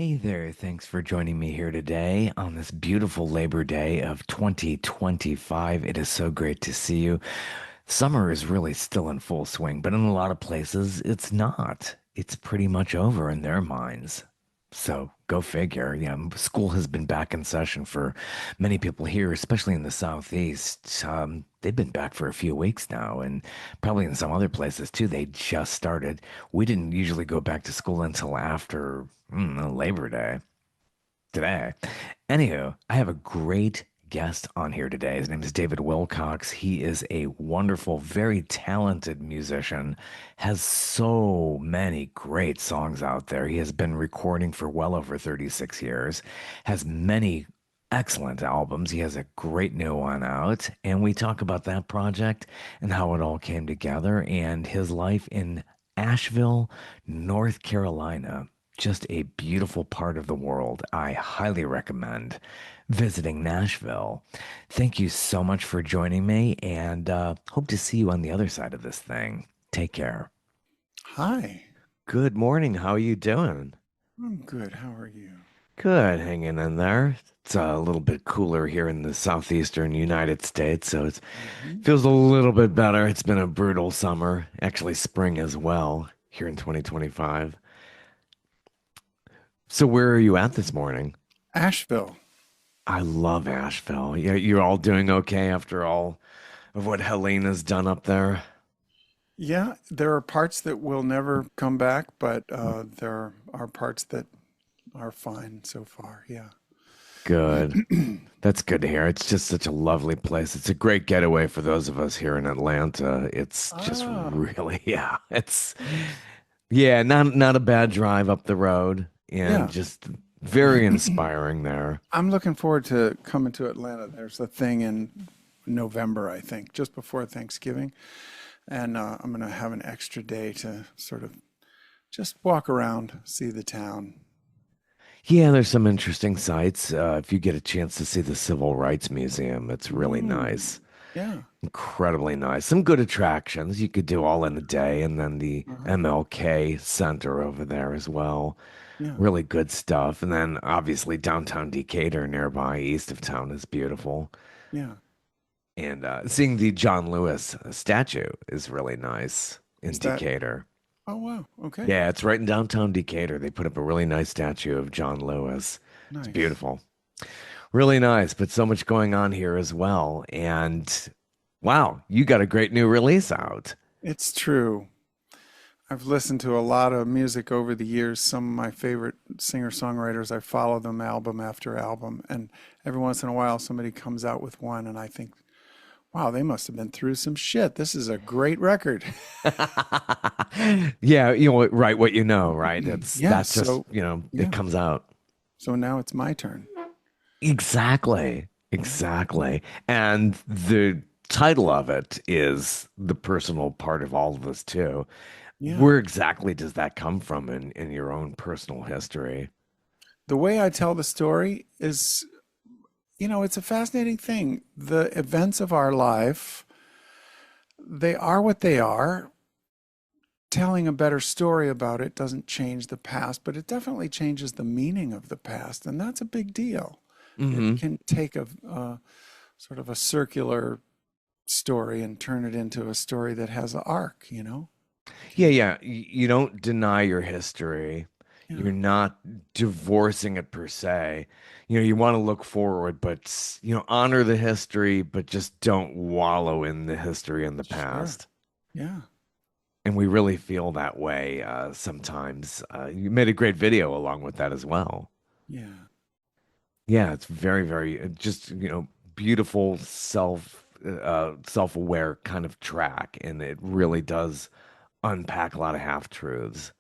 Hey there, thanks for joining me here today on this beautiful Labor Day of 2025. It is so great to see you. Summer is really still in full swing, but in a lot of places it's not. It's pretty much over in their minds. So go figure. Yeah, school has been back in session for many people here, especially in the Southeast. They've been back for a few weeks now, and probably in some other places too. They just started. We didn't usually go back to school until after Labor Day today. Anywho, I have a great guest on here today. His name is David Wilcox. He is a wonderful, very talented musician, has so many great songs out there. He has been recording for well over 36 years, has many excellent albums. He has a great new one out, and we talk about that project and how it all came together and his life in Asheville, North Carolina. Just a beautiful part of the world. I highly recommend visiting Nashville. Thank you so much for joining me and hope to see you on the other side of this thing. Take care. Hi, Good morning. How are you doing? I'm good. How are you? Good, hanging in there. It's a little bit cooler here in the southeastern United States, so it Hmm. feels a little bit better. It's been a brutal summer, actually spring as well here in 2025. So where are you at this morning? Asheville. I love Asheville. Yeah, you're all doing okay after all of what Helena's done up there. Yeah, there are parts that will never come back, but there are parts that are fine so far. Yeah. Good. That's good to hear. It's just such a lovely place. It's a great getaway for those of us here in Atlanta. It's just Ah, really, yeah, yeah, not a bad drive up the road and yeah. just very inspiring there. I'm looking forward to coming to Atlanta. There's a thing in November, I think, just before Thanksgiving, and I'm gonna have an extra day to sort of just walk around, see the town. Yeah, there's some interesting sights. If you get a chance to see the Civil Rights Museum, it's really Mm, nice. yeah. Incredibly nice. Some good attractions you could do all in a day, and then the Uh-huh. MLK Center over there as well. Yeah. Really good stuff. And then obviously downtown Decatur nearby, east of town, is beautiful. Yeah. And seeing the John Lewis statue is really nice in Is that? Decatur. Oh, wow. Okay. Yeah, it's right in downtown Decatur. They put up a really nice statue of John Lewis. It's Nice. beautiful. Really nice, but so much going on here as well. And wow, you got a great new release out. It's true. I've listened to a lot of music over the years. Some of my favorite singer-songwriters, I follow them album after album. And every once in a while, somebody comes out with one, and I think, wow, they must have been through some shit. This is a great record. Yeah, right what you know, right? Yeah. That's just, So, it yeah. comes out. So now it's my turn. Exactly. Yeah. Exactly. And the title of it is the personal part of all of this too. Yeah. Where exactly does that come from in your own personal history? The way I tell the story is, it's a fascinating thing. The events of our life, they are what they are. Telling a better story about it doesn't change the past, but it definitely changes the meaning of the past, and that's a big deal. It Hmm. can take a sort of a circular story and turn it into a story that has an arc. Yeah, yeah. You don't deny your history. You're Yeah, not divorcing it per se. You want to look forward, but honor the history, but just don't wallow in the history in the sure. past. Yeah, And we really feel that way sometimes. You made a great video along with that as well. yeah. Yeah, it's very, very just, beautiful self-aware kind of track, and it really does unpack a lot of half truths.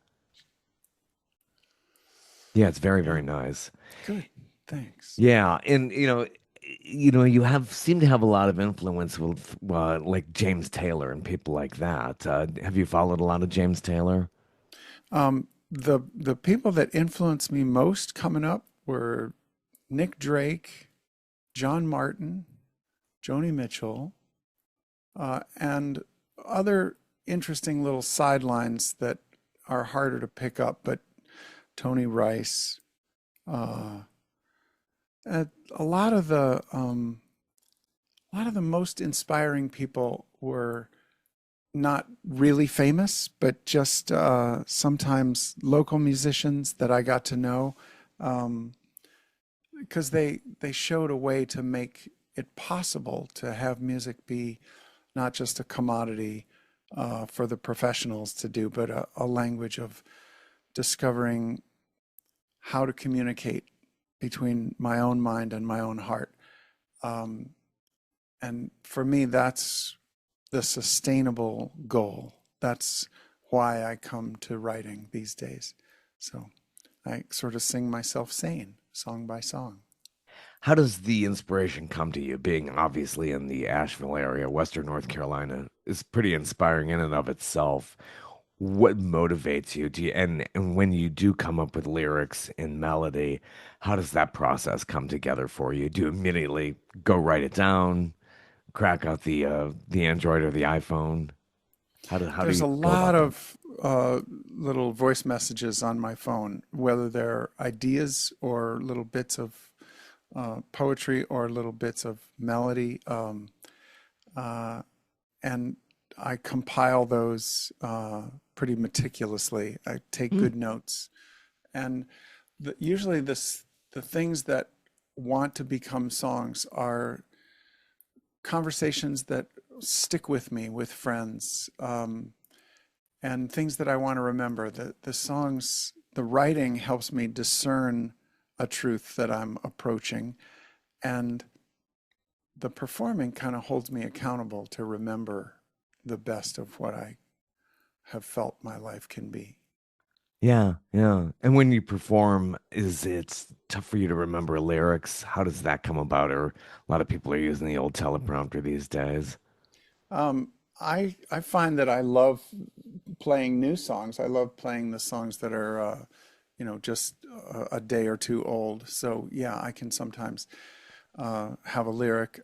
Yeah, it's very, Yeah. very nice. Good. Thanks. Yeah, and you have seem to have a lot of influence with like James Taylor and people like that. Have you followed a lot of James Taylor? The people that influenced me most coming up were Nick Drake, John Martin, Joni Mitchell, and other interesting little sidelines that are harder to pick up, but Tony Rice. Uh, and a lot of the most inspiring people were not really famous, but just sometimes local musicians that I got to know, um, because they showed a way to make it possible to have music be not just a commodity for the professionals to do, but a language of discovering how to communicate between my own mind and my own heart. Um, and for me, that's the sustainable goal. That's why I come to writing these days. So I sort of sing myself sane, song by song. How does the inspiration come to you? Being obviously in the Asheville area, Western North Carolina is pretty inspiring in and of itself. What motivates you? And when you do come up with lyrics and melody, how does that process come together for you? Do you immediately go write it down, crack out the Android or the iPhone? How do There's you a go about lot that? of little voice messages on my phone, whether they're ideas or little bits of poetry or little bits of melody. Uh, and I compile those pretty meticulously. I take Hmm. good notes. And usually the things that want to become songs are conversations that stick with me with friends, and things that I want to remember. The songs, the writing helps me discern a truth that I'm approaching, and the performing kind of holds me accountable to remember the best of what I have felt my life can be. Yeah, yeah. And when you perform, is it tough for you to remember lyrics? How does that come about? Or a lot of people are using the old teleprompter these days. Um, I find that I love playing new songs. I love playing the songs that are, just a day or two old. So yeah, I can sometimes have a lyric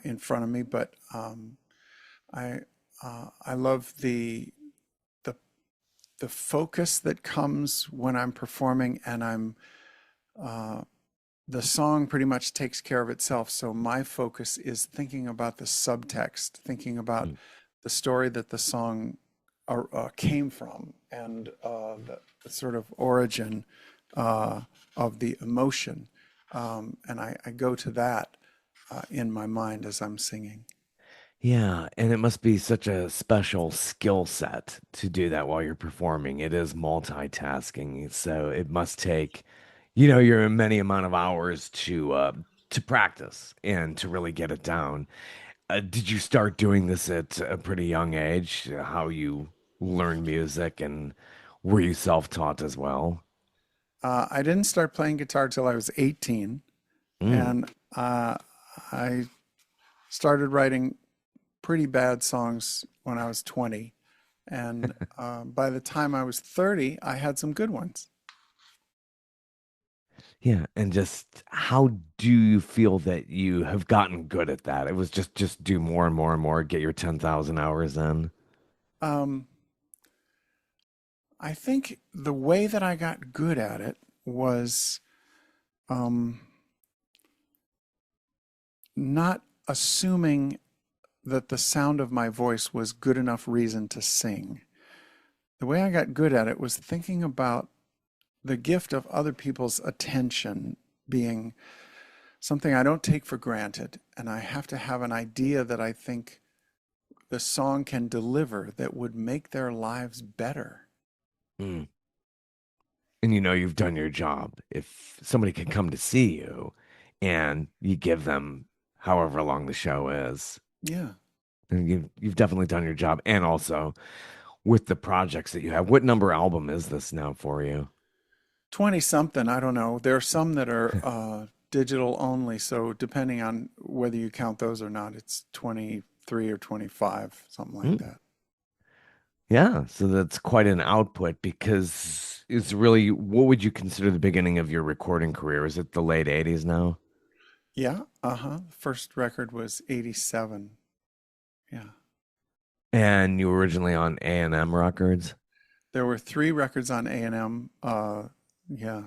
in front of me, but I I love the the focus that comes when I'm performing, and uh, the song pretty much takes care of itself. So my focus is thinking about the subtext, thinking about Mm. the story that the song came from, and the sort of origin uh, of the emotion. And I go to that in my mind as I'm singing. Yeah, and it must be such a special skill set to do that while you're performing. It is multitasking, so it must take, your many amount of hours to practice and to really get it down. Did you start doing this at a pretty young age? How you learn music, and were you self-taught as well? I didn't start playing guitar till I was 18, Mm. and I started writing pretty bad songs when I was 20. And by the time I was 30, I had some good ones. Yeah, and just how do you feel that you have gotten good at that? It was just do more and more and more, get your 10,000 hours in. Um, I think the way that I got good at it was um, not assuming that the sound of my voice was good enough reason to sing. The way I got good at it was thinking about the gift of other people's attention being something I don't take for granted. And I have to have an idea that I think the song can deliver that would make their lives better. Mm. And you've done your job. If somebody can come to see you and you give them however long the show is, Yeah. then you've definitely done your job. And also with the projects that you have, what number album is this now for you? 20 something, I don't know. There are some that are digital only. So depending on whether you count those or not, it's 23 or 25, something like Mm. that. Yeah, so that's quite an output because it's really, what would you consider the beginning of your recording career? Is it the late 80s now? Yeah. Uh-huh. First record was 87. Yeah. And you were originally on A&M Records? There were three records on A&M. Yeah.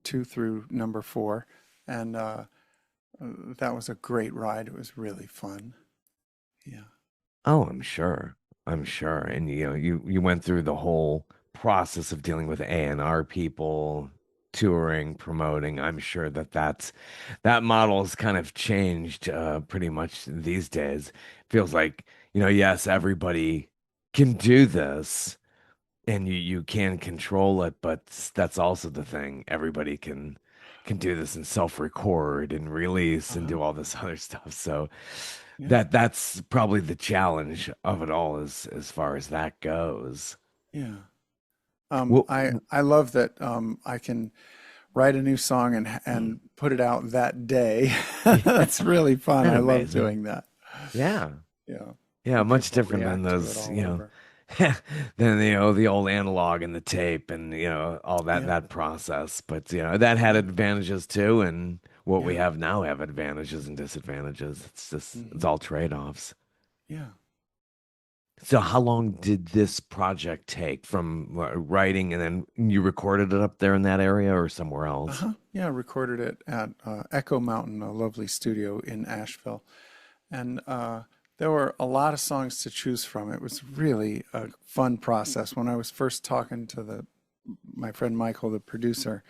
two through number four, and that was a great ride. It was really fun. Yeah. Oh, I'm sure. I'm sure. And you went through the whole process of dealing with A&R people, touring, promoting. I'm sure that model has kind of changed pretty much these days. Feels like, yes, everybody can do this and you can control it, but that's also the thing. Everybody can do this and self-record and release and Uh-huh. do all this other stuff. So Yeah. that's probably the challenge of it all as far as that goes. Yeah. Well, I love that I can write a new song mm, and put it out that day. yeah, That's really fun. and I love amazing. doing that. Yeah. Yeah. Yeah, And much people different than react to it those, all over. than the old analog and the tape and all Yeah. that process. But that had Yeah. advantages too, and what we Yeah. have now have advantages and disadvantages. It's Hmm. all trade-offs. Yeah. So how long did this project take from writing and then you recorded it up there in that area or somewhere else? Uh-huh. Yeah. Recorded it at Echo Mountain, a lovely studio in Asheville. And there were a lot of songs to choose from. It was really a fun process. When I was first talking to my friend Michael, the producer,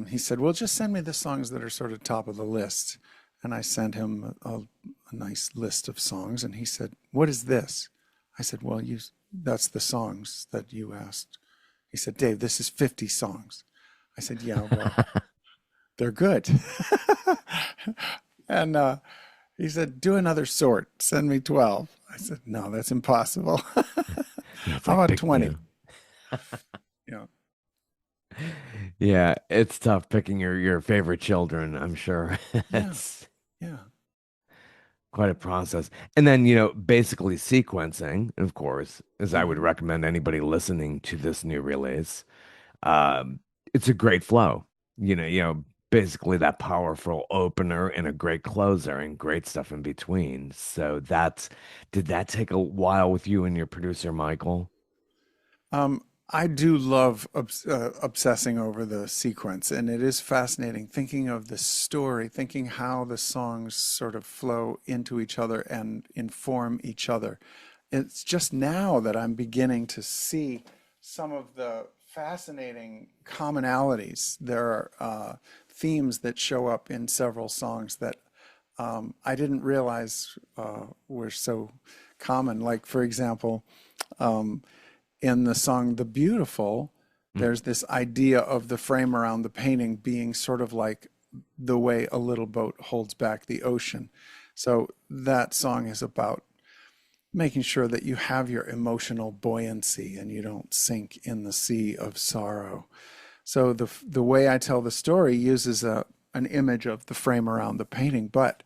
he said, "Well, just send me the songs that are sort of top of the list." And I sent him a nice list of songs, and he said, "What is this?" I said, "Well, that's the songs that you asked." He said, "Dave, this is 50 songs." I said, "Yeah, well, they're good." And he said, "Do another sort. Send me 12." I said, "No, that's impossible." Yeah, it's How like about pick, 20? Yeah. yeah, it's tough picking your favorite children, I'm sure. Yeah. It's Yeah. quite a process. And then, basically sequencing, of course, as I would Hmm. recommend anybody listening to this new release. Um, it's a great flow. Basically that powerful opener and a great closer and great stuff in between. So did that take a while with you and your producer, Michael? Um, I do love obsessing over the sequence, and it is fascinating thinking of the story, thinking how the songs sort of flow into each other and inform each other. It's just now that I'm beginning to see some of the fascinating commonalities. There are themes that show up in several songs that I didn't realize were so common. Like, for example, um, in the song The Beautiful, Mm. there's this idea of the frame around the painting being sort of like the way a little boat holds back the ocean. So that song is about making sure that you have your emotional buoyancy and you don't sink in the sea of sorrow. So the way I tell the story uses an image of the frame around the painting, but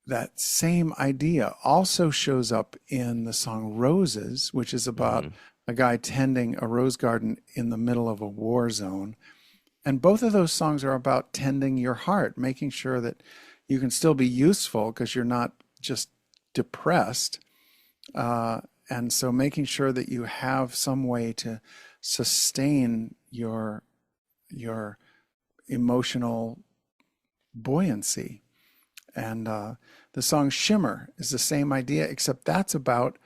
that same idea also shows up in the song Roses, which is about Hmm. a guy tending a rose garden in the middle of a war zone. And both of those songs are about tending your heart, making sure that you can still be useful because you're not just depressed. Uh, and so making sure that you have some way to sustain your emotional buoyancy. And the song Shimmer is the same idea, except that's about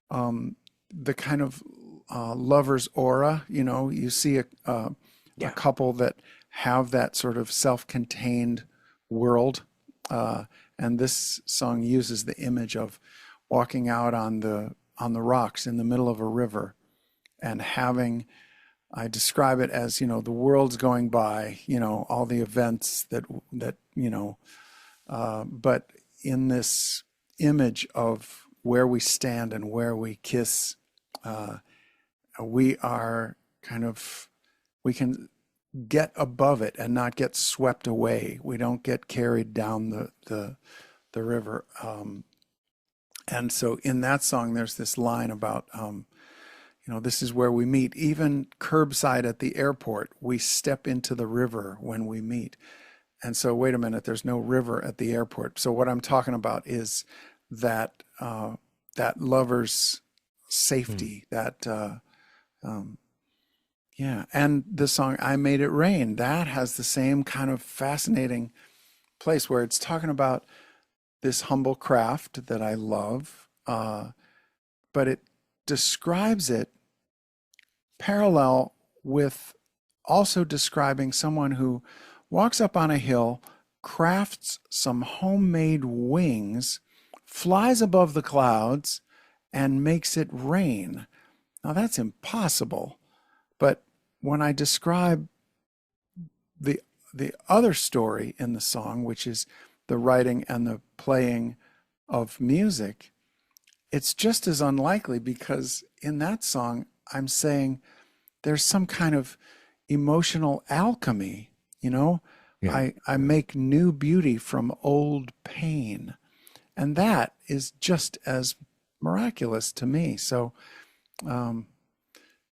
um, the kind of lover's aura. You see a Yeah. couple that have that sort of self-contained world. Uh, and this song uses the image of walking out on the rocks in the middle of a river and having, I describe it as, the world's going by, all the events that but in this image of where we stand and where we kiss, uh, we are kind of, we can get above it and not get swept away. We don't get carried down the river. And so in that song, there's this line about, this is where we meet. Even curbside at the airport, we step into the river when we meet. And so, wait a minute, there's no river at the airport. So what I'm talking about is that lover's Mm. safety, that um, Yeah. And the song I Made It Rain, that has the same kind of fascinating place where it's talking about this humble craft that I love, but it describes it parallel with also describing someone who walks up on a hill, crafts some homemade wings, flies above the clouds, and makes it rain. Now that's impossible. But when I describe the the other story in the song, which is the writing and the playing of music, it's just as unlikely because in that song I'm saying there's some kind of emotional alchemy, you know? Yeah. I make new beauty from old pain. And that is just as miraculous to me. So um,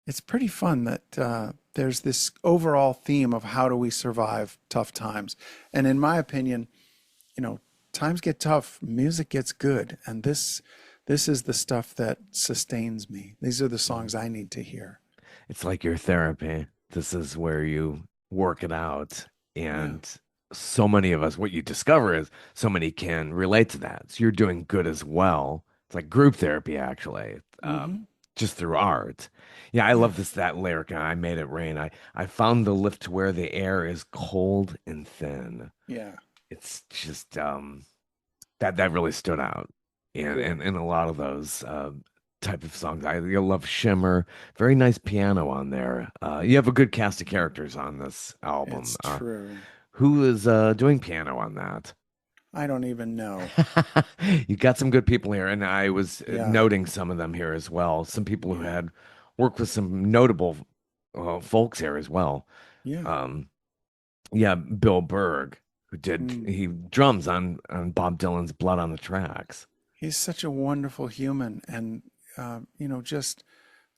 it's pretty fun that there's this overall theme of how do we survive tough times. And in my opinion, you know, times get tough, music gets good, and this is the stuff that sustains me. These are the songs I need to hear. It's like your therapy. This is where you work it out. Yeah. And so many of us, what you discover is so many can relate to that. So you're doing good as well. It's like group therapy, actually, Hmm. just through art. Yeah, I Yeah. love that lyric. I made it rain. I found the lift to where the air is cold and thin. Yeah. It's just that really stood out Good. in a lot of those type of songs. I love Shimmer. Very nice piano on there. You have a good cast of characters on this album. It's true. Who is doing piano on that? I don't even know. You got some good people here, and I was Yeah. noting some of them here as well. Some people who Yeah. had worked with some notable folks here as well. Yeah. Um, yeah, Bill Berg, who did Mm. he drums on Bob Dylan's Blood on the Tracks. He's such a wonderful human, and just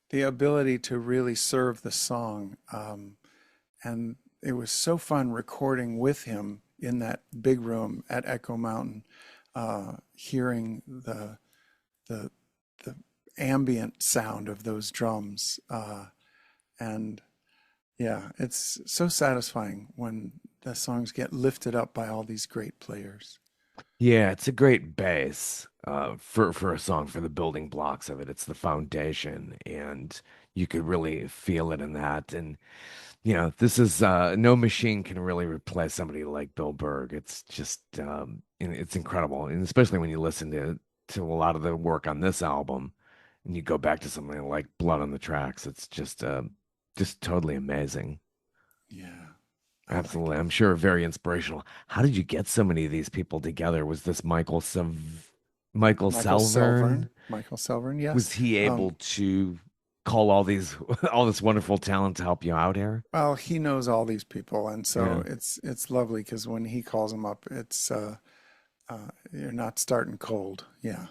the ability to really serve the song. And it was so fun recording with him in that big room at Echo Mountain, hearing the the ambient sound of those drums. And yeah, it's so satisfying when the songs get lifted up by all these great players. Yeah, it's a great base for a song for the building blocks of it. It's the foundation, and you could really feel it in that. And this is no machine can really replace somebody like Bill Berg. It's just it's incredible, and especially when you listen to a lot of the work on this album, and you go back to something like Blood on the Tracks. It's just totally amazing. Yeah, I like Absolutely. it. I'm sure very inspirational. How did you get so many of these people together? Was this Michael Selvern? Michael Selvern, yes. Was he able to call all these all this wonderful talent to help you out here? Well, he knows all these people, and Yeah. so it's lovely because when he calls them up, it's you're not starting cold. Yeah,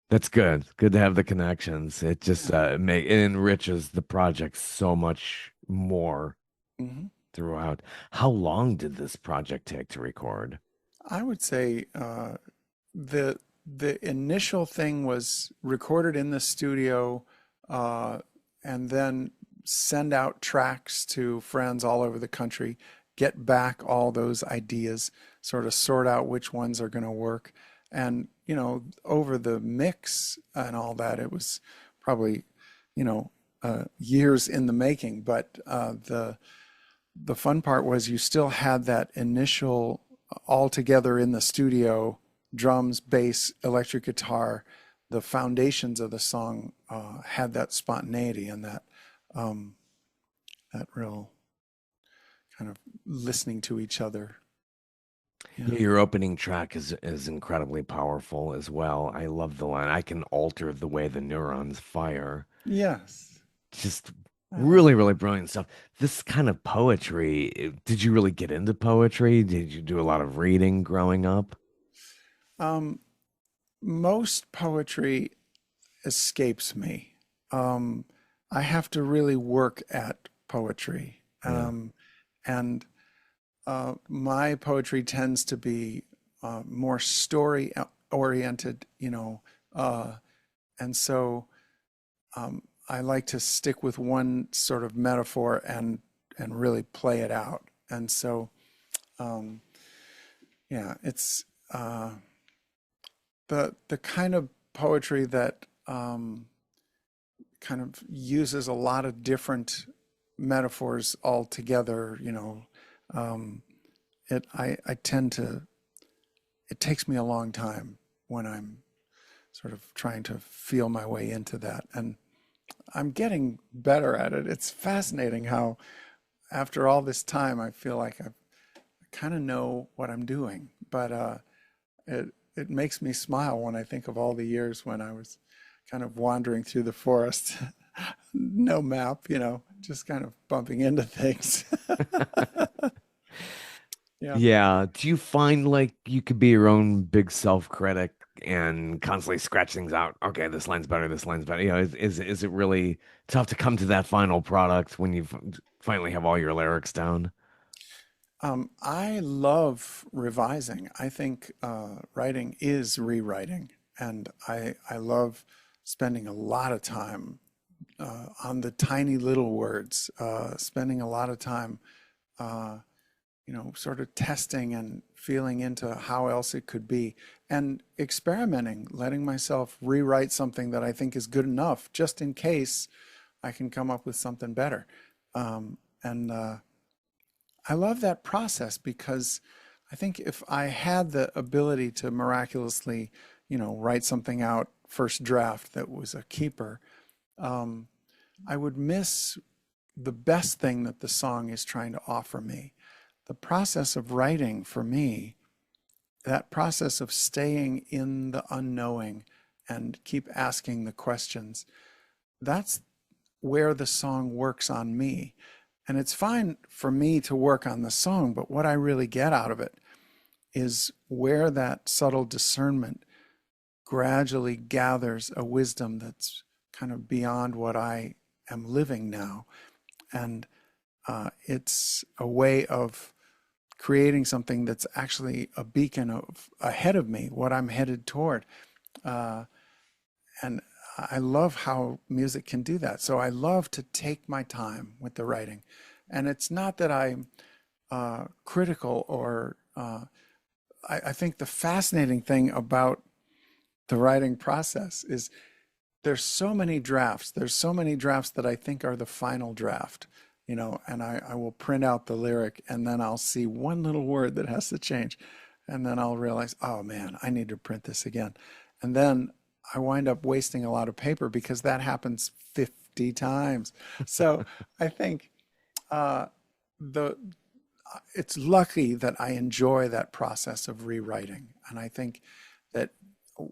That's good. Good to have the connections. It just yeah. it enriches the project so much more Hmm. throughout. How long did this project take to record? I would say the the initial thing was recorded in the studio, uh, and then send out tracks to friends all over the country, get back all those ideas, sort of sort out which ones are going to work. And, over the mix and all that, it was probably, years in the making. But the fun part was you still had that initial all together in the studio, drums, bass, electric guitar. The foundations of the song had that spontaneity and um, that real kind of listening to each other. Yeah. Yeah, your opening track is incredibly powerful as well. I love the line, I can alter the way the neurons fire. Yes, Just I like really, it. really brilliant stuff. This kind of poetry, did you really get into poetry? Did you do a lot of reading growing up? Um, Most poetry escapes me. Um, I have to really work at poetry. Yeah. And my poetry tends to be more story oriented, uh, and so I like to stick with one sort of metaphor and really play it out. And so, um, yeah, it's the kind of poetry that kind of uses a lot of different metaphors all together. Um, I tend to. It takes me a long time when I'm sort of trying to feel my way into that, and I'm getting better at it. It's fascinating how after all this time, I feel like I kind of know what I'm doing, but it makes me smile when I think of all the years when I was kind of wandering through the forest, no map, just kind of bumping into things. Yeah. Yeah. Do you find like you could be your own big self-critic and constantly scratch things out? Okay, this line's better, this line's better. Is it really tough to come to that final product when you finally have all your lyrics down? I love revising. I think writing is rewriting, and I love spending a lot of time on the tiny little words, spending a lot of time, uh, sort of testing and feeling into how else it could be, and experimenting, letting myself rewrite something that I think is good enough, just in case I can come up with something better. And I love that process because I think if I had the ability to miraculously, write something out first draft that was a keeper, um, I would miss the best thing that the song is trying to offer me. The process of writing for me, that process of staying in the unknowing and keep asking the questions, that's where the song works on me. And it's fine for me to work on the song, but what I really get out of it is where that subtle discernment gradually gathers a wisdom that's kind of beyond what I am living now. And it's a way of creating something that's actually a beacon of ahead of me, what I'm headed toward. Uh, and I love how music can do that. So I love to take my time with the writing. And it's not that I'm critical or I think the fascinating thing about the writing process is there's so many drafts. There's so many drafts that I think are the final draft, and I will print out the lyric and then I'll see one little word that has to change. And then I'll realize, oh man, I need to print this again. And then I wind up wasting a lot of paper because that happens 50 times. So I think uh, the it's lucky that I enjoy that process of rewriting. And I think that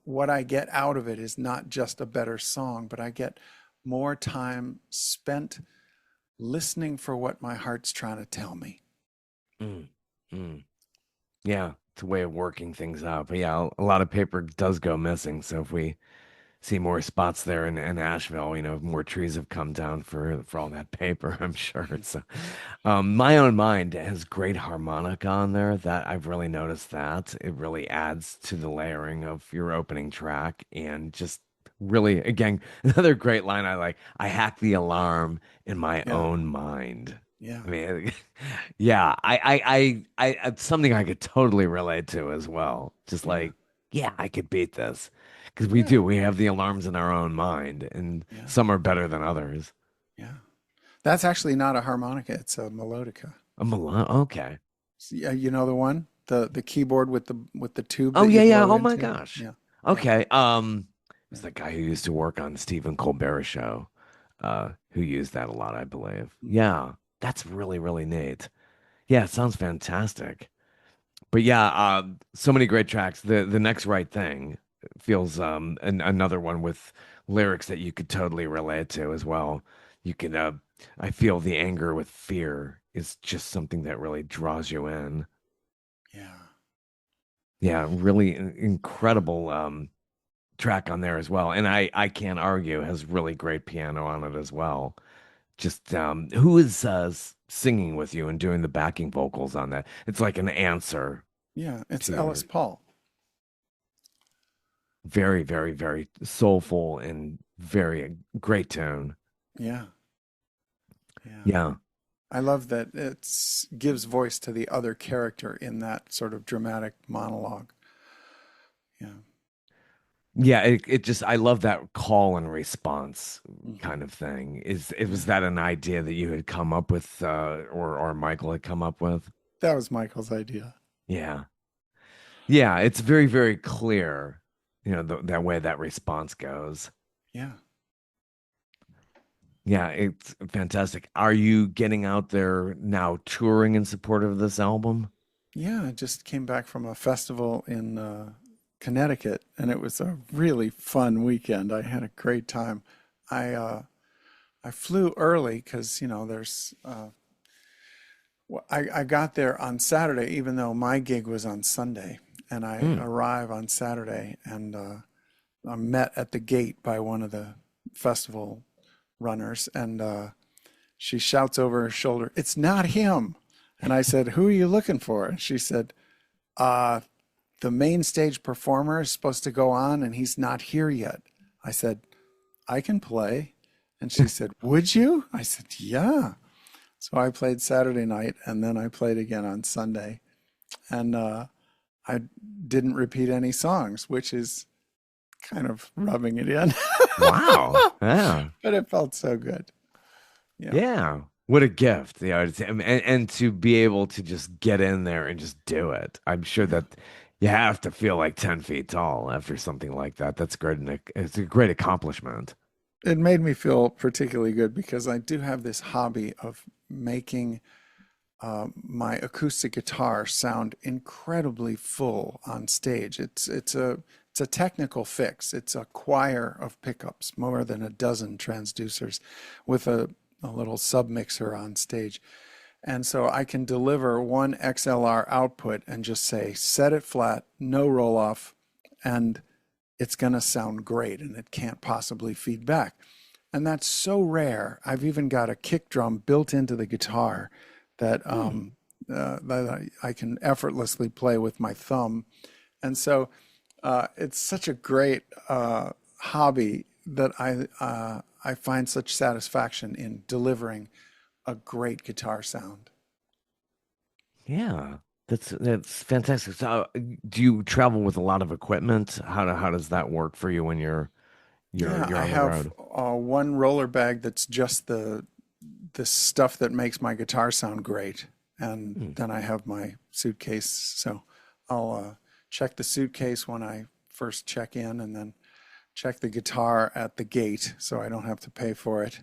what I get out of it is not just a better song, but I get more time spent listening for what my heart's trying to tell me. Mm, mm. Yeah, it's a way of working things out. But yeah, a lot of paper does go missing. So if we see more spots there in Asheville, more trees have come down for all that paper, I'm sure. So My Own Mind has great harmonica on there that I've really noticed that. It really adds to the layering of your opening track and just really, again, another great line I like. I hack the alarm in my Yeah, own mind. yeah, I mean, yeah, it's something I could totally relate to as well. Just yeah, like, yeah, I could beat this because we yeah, do. We have the alarms in our own mind, and yeah, some are better than others. yeah. That's actually not a harmonica, it's a melodica. Okay. Yeah, you know the one? The keyboard with the tube Oh that yeah, you yeah. blow Oh my into? gosh. Yeah, yeah, Okay. It was yeah. the guy who used to work on Stephen Colbert show, who used that a lot, I believe. Mhm. Yeah, that's really, really neat. Yeah, it sounds fantastic. But yeah, so many great tracks. The next right thing feels another one with lyrics that you could totally relate to as well. You can I feel the anger with fear is just something that really draws you in. Yeah, Yeah, really yeah. incredible track on there as well. And I can't argue has really great piano on it as well. Just who is singing with you and doing the backing vocals on that? It's like an answer Yeah, it's to Ellis your Paul. very, very, very soulful and very great tune. Yeah. Yeah. Yeah. I love that it gives voice to the other character in that sort of dramatic monologue. Yeah. Yeah, it just I love that call and response Hmm. kind of thing. Is it was Yeah. that an idea that you had come up with or Michael had come up with? That was Michael's idea. Yeah. Yeah, it's very, very clear, that way that response goes. Yeah. Yeah, it's fantastic. Are you getting out there now touring in support of this album? Yeah. I just came back from a festival in Connecticut, and it was a really fun weekend. I had a great time. I uh, I flew early because there's I got there on Saturday, even though my gig was on Sunday, and I Mm. arrive on Saturday, and I'm met at the gate by one of the festival runners, and she shouts over her shoulder, "It's not him!" And I said, "Who are you looking for?" And she said, "Uh, the main stage performer is supposed to go on, and he's not here yet." I said, "I can play." And she said, "Would you?" I said, "Yeah." So I played Saturday night, and then I played again on Sunday. And I didn't repeat any songs, which is kind of rubbing it in. Wow. Yeah. But it felt so good. Yeah. Yeah. What a gift. And to be able to just get in there and just do it. I'm sure Yeah. that you have to feel like 10 feet tall after something like that. That's great. And it's a great accomplishment. It made me feel particularly good because I do have this hobby of making my acoustic guitar sound incredibly full on stage. It's a technical fix. It's a choir of pickups, more than a dozen transducers, with a little submixer on stage. And so I can deliver one XLR output and just say, set it flat, no roll off, and it's going to sound great and it can't possibly feed back. And that's so rare. I've even got a kick drum built into the guitar that Hmm. that I can effortlessly play with my thumb. And so it's such a great hobby that I find such satisfaction in delivering a great guitar sound. Yeah. That's fantastic. So, do you travel with a lot of equipment? How does that work for you when you're Yeah, you're I on the have road? one roller bag that's just the stuff that makes my guitar sound great, and Hmm. then I have my suitcase. So I'll check the suitcase when I first check in, and then check the guitar at the gate, so I don't have to pay for it,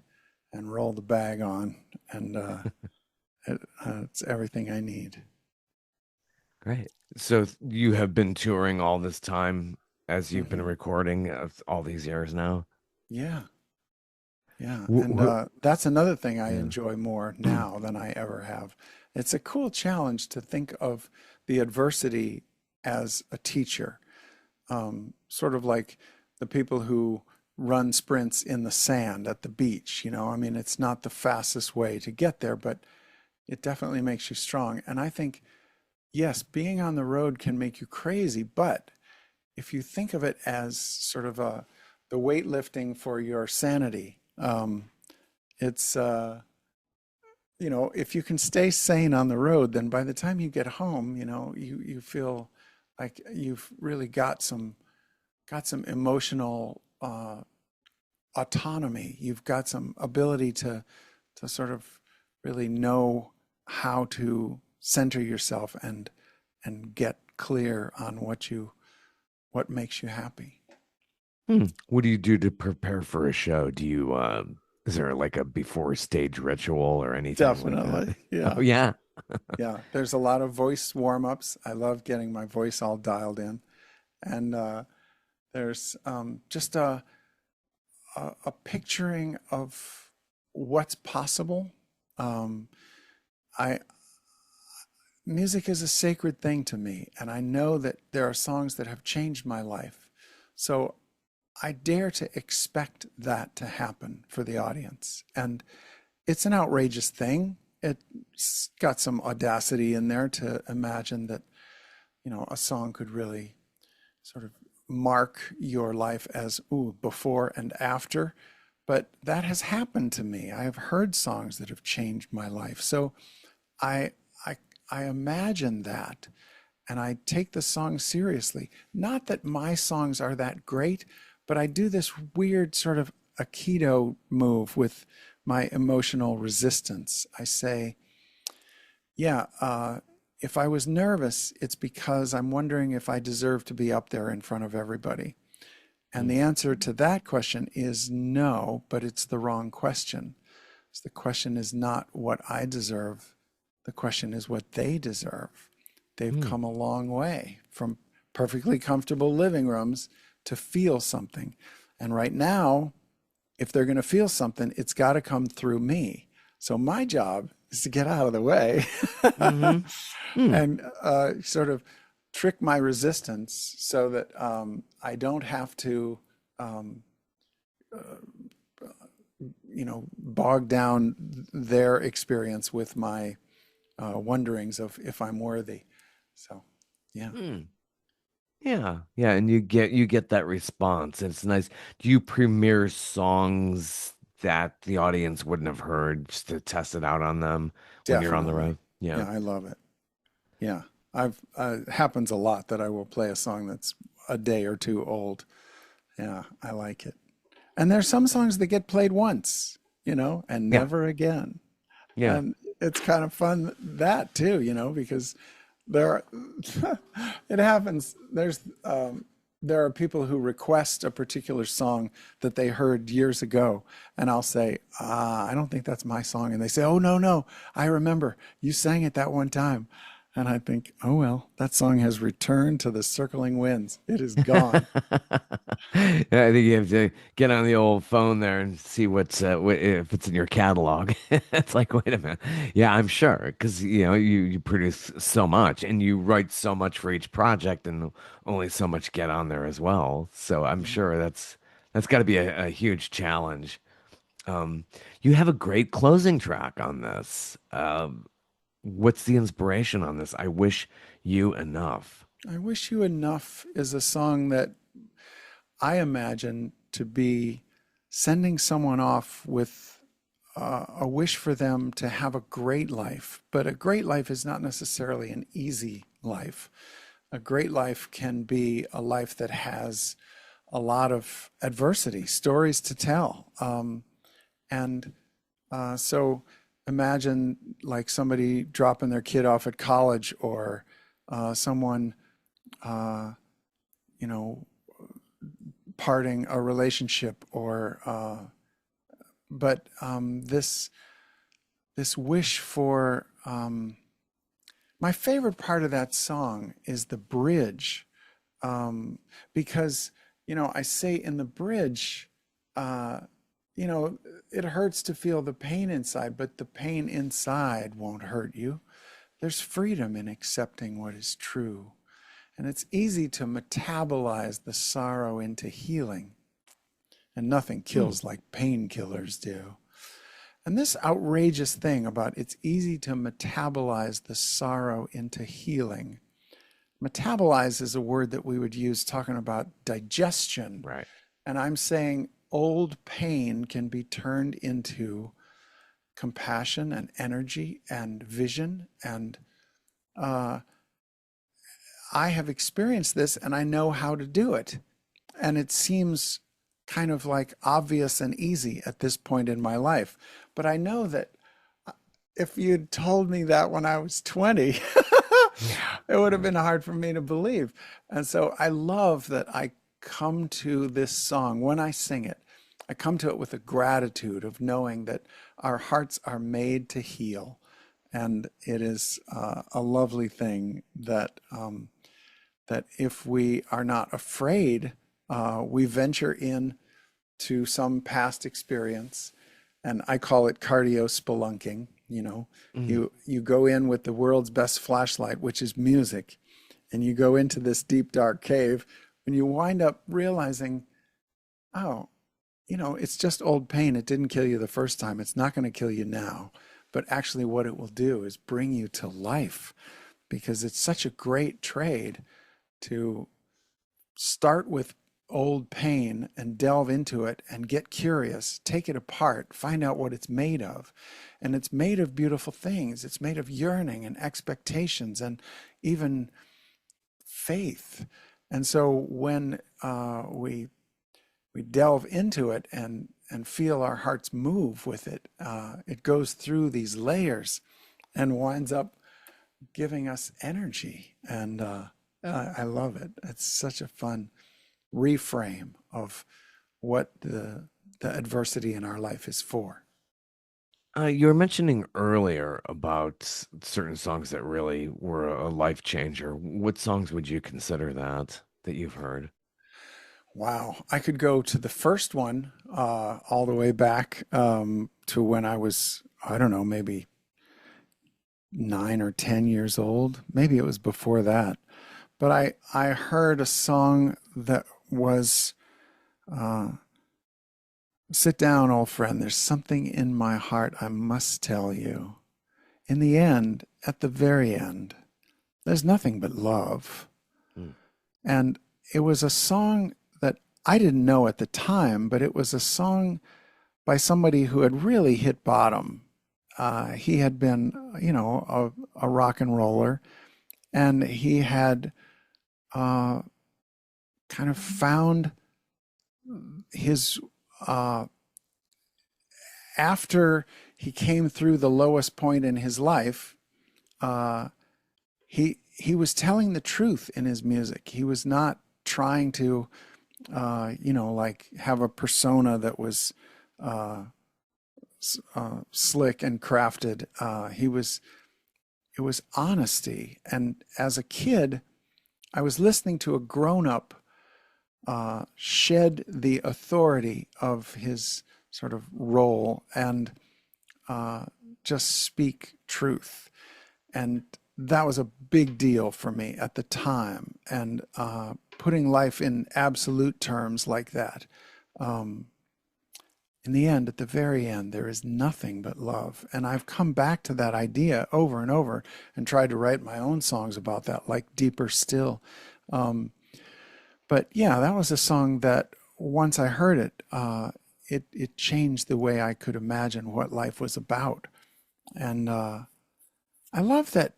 and roll the bag on, and it's everything I need. Great. So you have been touring all this time as you've been Hmm. recording all these years now. Yeah, yeah, Wh- and wh- that's another thing I yeah. enjoy more now than I ever have. It's a cool challenge to think of the adversity as a teacher, sort of like the people who run sprints in the sand at the beach. I mean, it's not the fastest way to get there, but it definitely makes you strong. And I think, yes, being on the road can make you crazy, but if you think of it as sort of the weightlifting for your sanity, it's if you can stay sane on the road, then by the time you get home, you feel like you've really got some emotional autonomy. You've got some ability to sort of really know how to center yourself and get clear on what makes you happy. Hmm. What do you do to prepare for a show? Is there like a before stage ritual or anything like that? Definitely. Oh Yeah. yeah. Yeah. There's a lot of voice warm-ups. I love getting my voice all dialed in. And there's just a picturing of what's possible. Um, I Music is a sacred thing to me, and I know that there are songs that have changed my life. So I dare to expect that to happen for the audience. And it's an outrageous thing. It's got some audacity in there to imagine that, a song could really sort of mark your life as, ooh, before and after. but that has happened to me. I have heard songs that have changed my life. So I I I imagine that and I take the song seriously. Not that my songs are that great, but I do this weird sort of Aikido move with my emotional resistance. I say, yeah, if I was nervous, it's because I'm wondering if I deserve to be up there in front of everybody. And Mm. the answer to that question is no, but it's the wrong question. So the question is not what I deserve. The question is what they deserve. They've Mm. come a long way from perfectly comfortable living rooms to feel something. And right now, if they're going to feel something, it's got to come through me. So my job is to get out of the way Mm-hmm. Mm. and sort of trick my resistance so that I don't have to, um, bog down their experience with my wonderings of if I'm worthy. So, yeah. Mm. Yeah, yeah, and you get that response. It's nice. Do you premiere songs that the audience wouldn't have heard just to test it out on them when you're on the Definitely. road? Yeah. Yeah, I love it. Yeah. I've it happens a lot that I will play a song that's a day or two old. Yeah, I like it. And there's some songs that get played once, and Yeah. never again. Yeah. And it's kind of fun that too, because there are, it happens. There are people who request a particular song that they heard years ago, and I'll say, I don't think that's my song. And they say, oh, no, no, I remember you sang it that one time. And I think, oh, well, that song has returned to the circling winds. It is gone. Yeah, I think you have to get on the old phone there and see if it's in your catalog. It's like, wait a minute. Yeah, I'm sure because you produce so much and you write so much for each project and only so much get on there as well. So I'm Yeah. sure that's got to be a huge challenge. Um, you have a great closing track on this. What's the inspiration on this? I wish you enough. I Wish You Enough is a song that I imagine to be sending someone off with a wish for them to have a great life. But a great life is not necessarily an easy life. A great life can be a life that has a lot of adversity, stories to tell. And so imagine like somebody dropping their kid off at college or someone, uh, you know, parting a relationship or but this wish for my favorite part of that song is the bridge, because I say in the bridge, uh, you know it hurts to feel the pain inside, but the pain inside won't hurt you. There's freedom in accepting what is true, and it's easy to metabolize the sorrow into healing, and nothing Hmm. kills like painkillers do. And this outrageous thing about it's easy to metabolize the sorrow into healing. Metabolize is a word that we would use talking about digestion. Right. And I'm saying old pain can be turned into compassion and energy and vision. And uh, I have experienced this and I know how to do it. And it seems kind of like obvious and easy at this point in my life. But I know that if you'd told me that when I was 20, Yeah. it would have Yeah. been hard for me to believe. And so I love that I come to this song when I sing it. I come to it with a gratitude of knowing that our hearts are made to heal. And it is a lovely thing that if we are not afraid, we venture in to some past experience, and I call it cardio spelunking. Mm. You go in with the world's best flashlight, which is music, and you go into this deep dark cave, and you wind up realizing, oh, it's just old pain. It didn't kill you the first time. It's not going to kill you now. But actually, what it will do is bring you to life, because it's such a great trade to start with old pain and delve into it and get curious, take it apart, find out what it's made of. And it's made of beautiful things. It's made of yearning and expectations and even faith. And so when we delve into it and feel our hearts move with it, it goes through these layers and winds up giving us energy. And I love it. It's such a fun reframe of what the adversity in our life is for. You were mentioning earlier about certain songs that really were a life changer. What songs would you consider that you've heard? Wow. I could go to the first one all the way back to when I was, I don't know, maybe 9 or 10 years old. Maybe it was before that. But I heard a song that was uh, Sit down, old friend. There's something in my heart I must tell you. In the end, at the very end, there's nothing but love. Mm. And it was a song that I didn't know at the time, but it was a song by somebody who had really hit bottom. He had been, a rock and roller, and he had uh, kind of found his uh, after he came through the lowest point in his life. Uh, he was telling the truth in his music. He was not trying to, like have a persona that was slick and crafted. It was honesty. And as a kid, I was listening to a grown-up shed the authority of his sort of role and just speak truth. And that was a big deal for me at the time. And putting life in absolute terms like that. In the end, at the very end, there is nothing but love. And I've come back to that idea over and over and tried to write my own songs about that, like Deeper Still. But yeah, that was a song that once I heard it, it changed the way I could imagine what life was about. And I love that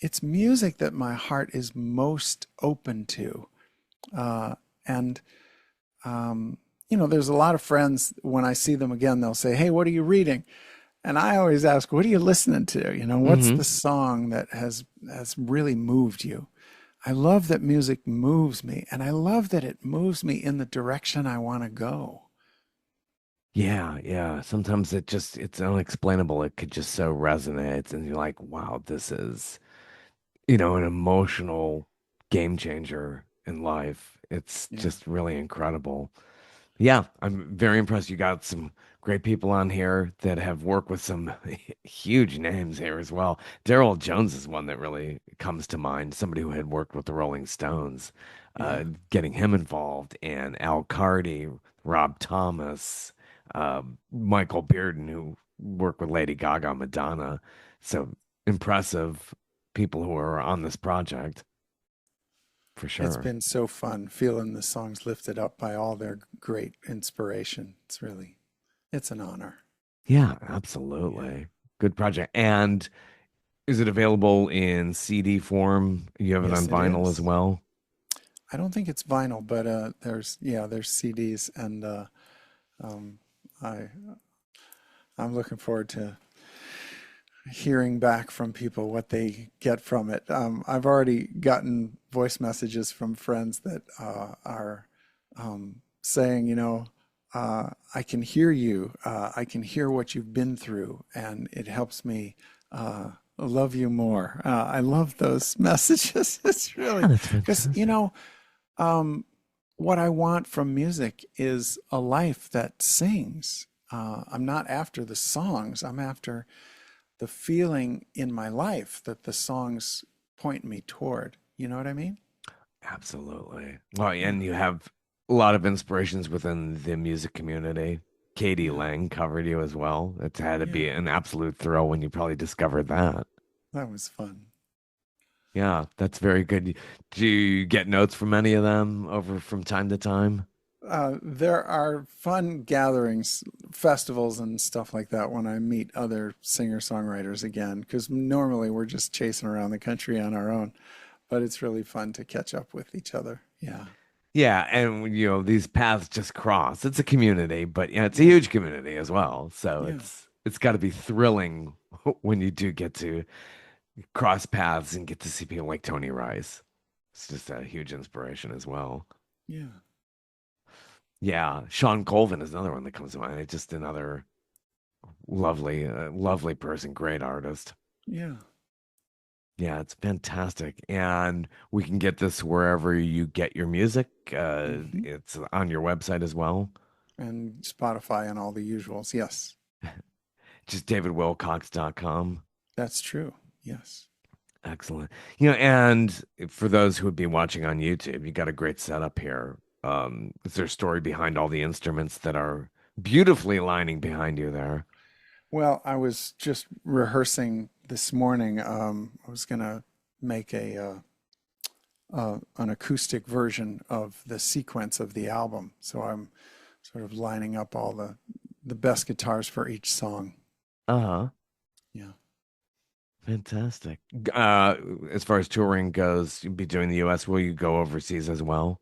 it's music that my heart is most open to. And there's a lot of friends, when I see them again, they'll say, "Hey, what are you reading?" And I always ask, "What are you listening to? What's Hmm. the song that has really moved you?" I love that music moves me, and I love that it moves me in the direction I want to go. Yeah, yeah. Sometimes it's unexplainable. It could just so resonate, and you're like, wow, this is, an emotional game changer in life. It's Yeah. just really incredible. Yeah, I'm very impressed. You got some great people on here that have worked with some huge names here as well. Daryl Jones is one that really comes to mind, somebody who had worked with the Rolling Stones, Yeah. getting him involved, and Al Carty, Rob Thomas, Michael Bearden, who worked with Lady Gaga, Madonna. So impressive people who are on this project for It's sure. been so fun feeling the songs lifted up by all their great inspiration. It's an honor. Yeah, Yeah. absolutely. Good project. And is it available in CD form? You have it on Yes, it vinyl as is. well? I don't think it's vinyl, but there's CDs, and um, I I'm looking forward to hearing back from people what they get from it. I've already gotten voice messages from friends that are saying, I can hear you. I can hear what you've been through, and it helps me love you more. I love those messages. It's Yeah, really that's because, fantastic. um, what I want from music is a life that sings. I'm not after the songs. I'm after the feeling in my life that the songs point me toward. You know what I mean? Absolutely. Well, Yeah. and you have a lot of inspirations within the music community. Katie Yeah. Lang covered you as well. It had to Yeah. be an absolute thrill when you probably discovered that. That was fun. Yeah, that's very good. Do you get notes from any of them over from time to time? There are fun gatherings, festivals, and stuff like that when I meet other singer-songwriters again, because normally we're just chasing around the country on our own, but it's really fun to catch up with each other. Yeah. Yeah, and these paths just cross. It's a community, but yeah, it's a Yeah. huge community as well. So Yeah. it's got to be thrilling when you do get to cross paths and get to see people like Tony Rice. It's just a huge inspiration as well. Yeah. Yeah, Sean Colvin is another one that comes to mind. It's just another lovely, lovely person, great artist. Yeah. Yeah, it's fantastic. And we can get this wherever you get your music. Hmm. It's on your website as well. And Spotify and all the usuals. Yes, Just davidwilcox.com. that's true. Yes. Excellent. And for those who would be watching on YouTube, you got a great setup here. Is there a story behind all the instruments that are beautifully lining behind you there? Well, I was just rehearsing this morning. I was gonna make an acoustic version of the sequence of the album, so I'm sort of lining up all the best guitars for each song. Uh-huh. Yeah. Fantastic. As far as touring goes, you'll be doing the US. Will you go overseas as well?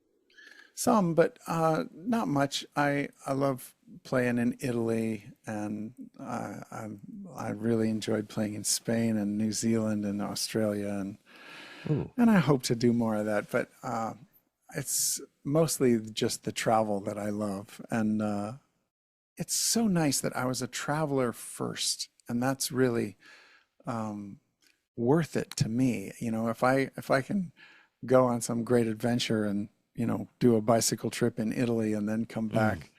Some, but not much. I love playing in Italy, and I really enjoyed playing in Spain and New Zealand and Australia, Ooh. and I hope to do more of that. But it's mostly just the travel that I love, and it's so nice that I was a traveler first, and that's really um, worth it to me. If I can go on some great adventure and do a bicycle trip in Italy and then come Mm. back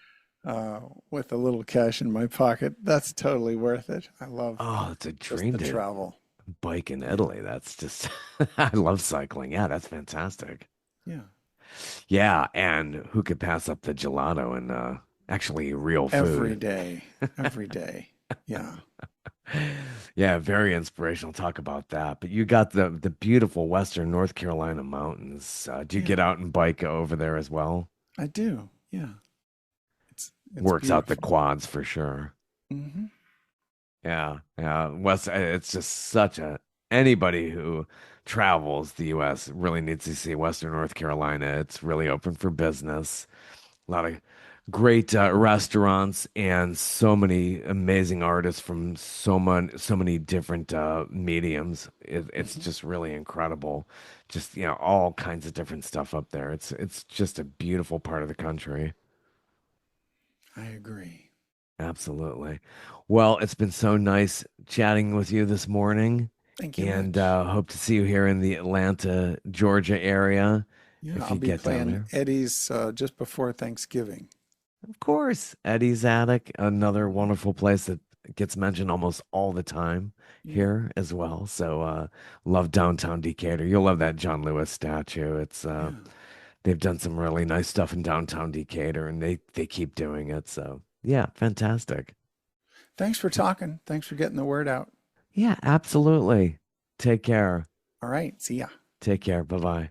with a little cash in my pocket, that's totally worth it. I love Oh, it's a just dream the to travel. bike in Yeah, Italy. That's just, I love cycling. Yeah, that's fantastic. yeah. Yeah, and who could pass up the gelato and actually real Every food? day, every day. Yeah, Yeah, very inspirational. Talk about that. But you got the beautiful Western North Carolina mountains. Do you get yeah. out and bike over there as well? I do. Yeah, it's Works out the beautiful. quads for sure. Hmm. Yeah, yeah. It's just such a anybody who travels the US really needs to see Western North Carolina. It's really open for business. A lot of great restaurants and so many amazing artists from so many different mediums. It's Hmm. just really incredible. Just, all kinds of different stuff up there. It's just a beautiful part of the country. I agree. Absolutely. Well, it's been so nice chatting with you this morning, Thank you and much. hope to see you here in the Atlanta, Georgia area Yeah, if I'll you be get down playing there. Eddie's just before Thanksgiving. Of course, Eddie's Attic, another Hmm. wonderful place that gets mentioned almost all the time Yeah, here as well. So, love downtown Decatur. You'll love that John Lewis statue. It's yeah. they've done some really nice stuff in downtown Decatur, and they keep doing it. So, yeah, fantastic. Thanks for talking. Thanks for getting the word out. Yeah, absolutely. Take care. All right. See ya. Take care. Bye bye.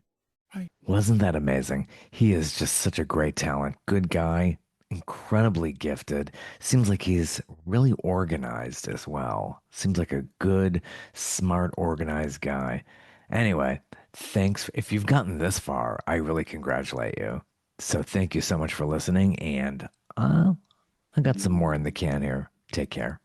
Bye. Wasn't that amazing? He is just such a great talent. Good guy, incredibly gifted. Seems like he's really organized as well. Seems like a good, smart, organized guy. Anyway, thanks. If you've gotten this far, I really congratulate you. So thank you so much for listening, and I got some more in the can here. Take care.